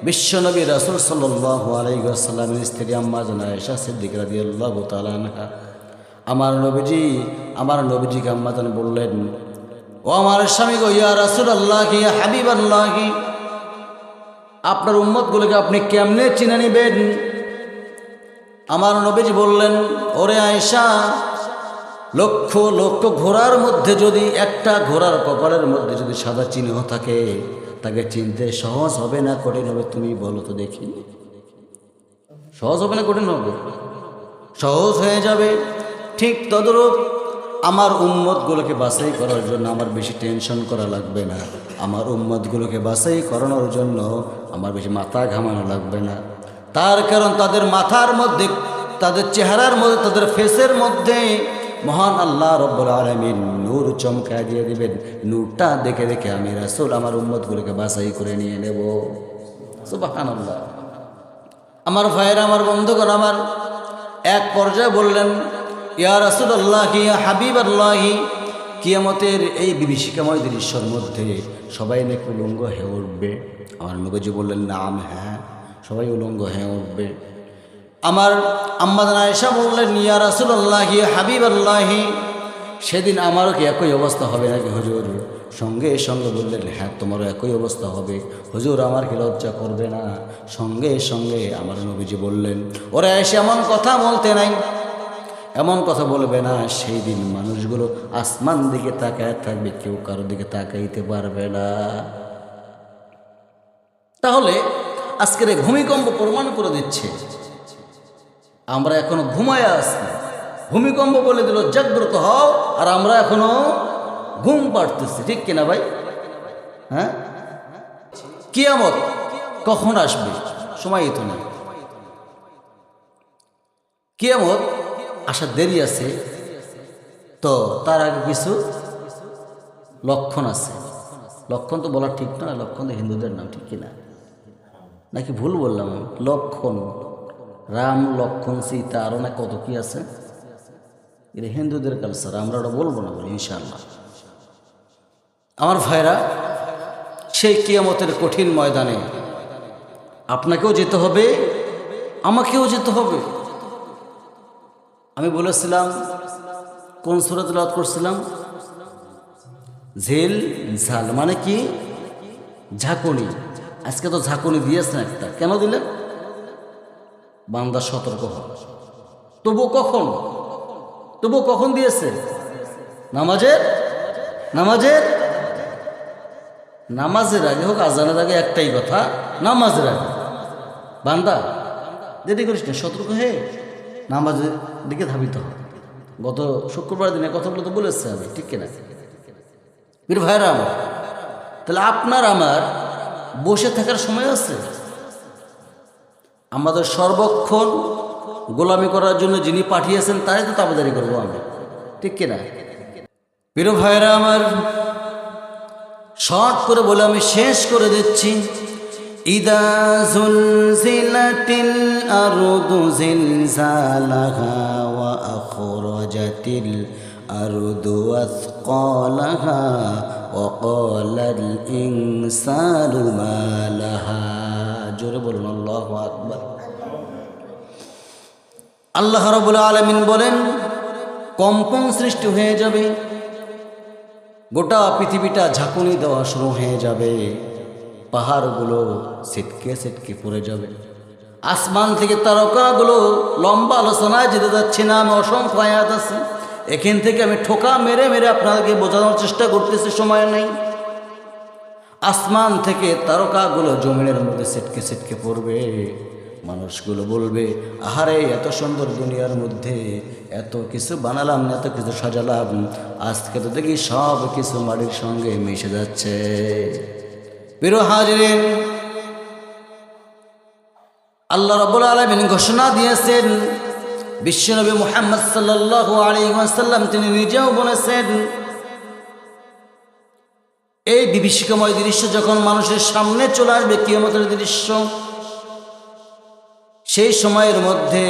বিশ্বনবী রাসূল সাল্লাল্লাহু আলাইহি ওয়াসাল্লামের স্ত্রী আম্মা জান আয়েশা সিদ্দিকা রাদিয়াল্লাহু তাআলা আনহা আমার নবীজিকে আম্মা জান বললেন, ও আমার স্বামী গো, ইয়া রাসূলুল্লাহ, ইয়া হাবিবাল্লাহ, আপনার উম্মতগুলোকে আপনি কেমনে চিনে নিবেন? আমার নবীজি বললেন, ওরে আয়েশা, লক্ষ লক্ষ ঘোড়ার মধ্যে যদি একটা ঘোড়ার কপালের মধ্যে যদি সাদা চিহ্ন থাকে, তাকে চিনতে সহজ হবে না কঠিন হবে? তুমি বলো তো দেখি, সহজ হবে না কঠিন হবে? সহজ হয়ে যাবে। ঠিক তদ্রূপ আমার উম্মতগুলোকে বাছাই করার জন্য আমার বেশি টেনশন করা লাগবে না। আমার উম্মতগুলোকে বাছাই করানোর জন্য আমার বেশি মাথা ঘামানো লাগবে না। তার কারণ তাদের মাথার মধ্যে, তাদের চেহারার মধ্যে, তাদের ফেসের মধ্যে মহান আল্লাহ রব্বুল আলামিন নূর চমকা দিয়ে দিবেন। নূরটা দেখে দেখে আমি রাসূল আমার উম্মতগুলোকে বাছাই করে নিয়ে নেব। সুবহানাল্লাহ। আমার ভাইয়েরা, আমার বন্ধুগণ, আমার এক পর্যায়ে বললেন, ইয়া রাসূলুল্লাহ, ইয়া হাবিবাল্লাহ, কিয়ামতের এই বিভীষিকাময় দৃশ্যের মধ্যে সবাই নাকি উলঙ্গ হয়ে উঠবে? আমার নবীজি বললেন, নাম, হ্যাঁ, সবাই উলঙ্গ হয়ে উঠবে। আমার আম্মা জান আয়েশা বললেন, ইয়া রাসূলুল্লাহ, ইয়া হাবিবাল্লাহ, সেদিন আমারও কি একই অবস্থা হবে নাকি হুজুর? সঙ্গে সঙ্গে বললেন, হ্যাঁ, তোমারও একই অবস্থা হবে হুজুর, আমার কি লজ্জা করবে না? সঙ্গে সঙ্গে আমার নবীজি বললেন, ওরা এসে এমন কথা বলতে নাই, এমন কথা বলবে না। সেই দিন মানুষগুলো আসমান দিকে তাকায় থাকবে, কেউ কারো দিকে তাকাইতে পারবে না। তাহলে আজকের এই ভূমিকম্প প্রমাণ করে দিচ্ছে আমরা এখনো ঘুমায় আছি। ভূমিকম্প বলে দিল জাগ্রত হও, আর আমরা এখনো ঘুম পাড়তেছি। ঠিক কিনা ভাই? হ্যাঁ, কিয়ামত কখন আসবে? সময় তো না। কিয়ামত আসার দেরি আছে, তো তার আগে কিছু লক্ষণ আছে। লক্ষণ তো বলা ঠিক না, লক্ষণ তো হিন্দুদের নাম, ঠিক কিনা? নাকি ভুল বললাম? লক্ষণ, রাম, লক্ষণ, সীতা, আরও না কত কি আছে, এটা হিন্দুদের কালচার, আমরা ওটা বলবো না বলি ইনশাআল্লাহ। আমার ভাইরা, সেই কিয়ামতের কঠিন ময়দানে আপনাকেও যেতে হবে, আমাকেও যেতে হবে। আমি বলেছিলাম, কোন সূরা তেলাওয়াত করছিলাম? ঝিল ঝাল, মানে কি? ঝাঁকুনি। আজকে তো ঝাঁকুনি দিয়েছেন একটা, কেন দিলেন? বান্দা সতর্ক হয়। তবু কখন দিয়েছে? নামাজের আগে হোক, আজানের আগে, একটাই কথা, নামাজের আগে। বান্দা দেরি করিস না, সতর্ক হয়ে নামাজের দিকে ধাবিত হয়। গত শুক্রবার দিনে কথাগুলো তো বলেছে আমি, ঠিক কিনা? বীর ভাইরা আমার, তাহলে আপনার আমার বসে থাকার সময় আছে? আমাদের সর্বক্ষণ গোলামি করার জন্য যিনি পাঠিয়েছেন তাই তো তাবেদারি করবো আমি, ঠিক কিনা? বীর ভাইরা আমার, শর্ট করে বলে আমি শেষ করে দিচ্ছি। ইদা জুলজিলাতিল আরদু জিলজালাহা ওয়া আখরাজাতিল আরদু আসকালাহা ওয়া ক্বালাল ইনসানু মা লাহা। জোরে বলুন আল্লাহু আকবার। আল্লাহ রাব্বুল আলামিন বলেন, কম্পন সৃষ্টি হয়ে যাবে, গোটা পৃথিবীটা ঝাঁকুনি দেওয়া শুরু হয়ে যাবে, পাহাড়গুলো ছিটকে ছিটকে পড়ে যাবে, আসমান থেকে তারকাগুলো, লম্বা আলোচনায় যেতে যাচ্ছে না, আমি অসংখ্য আয়াত আছে, এখান থেকে আমি ঠোকা মেরে মেরে আপনাদেরকে বোঝানোর চেষ্টা করতেছি, সময় নেই। আসমান থেকে তারকাগুলো জমিনের মধ্যে ছিটকে ছিটকে পড়বে, মানুষগুলো বলবে, আহারে, এত সুন্দর দুনিয়ার মধ্যে এত কিছু বানালাম, এত কিছু সাজালাম, আজকে তো দেখি সব কিছু মাটির সঙ্গে মিশে যাচ্ছে। প্রিয় হাজিরিন, আল্লাহ রাব্বুল আলামিন ঘোষণা দিয়েছেন, বিশ্বনবী মুহাম্মদ সাল্লাল্লাহু আলাইহি ওয়াসাল্লাম তিনি নিজেও বলেছেন, এই বিভীষিকাময় দৃশ্য যখন মানুষের সামনে চলে আসবে, কিয়ামতের দৃশ্য, সেই সময়ের মধ্যে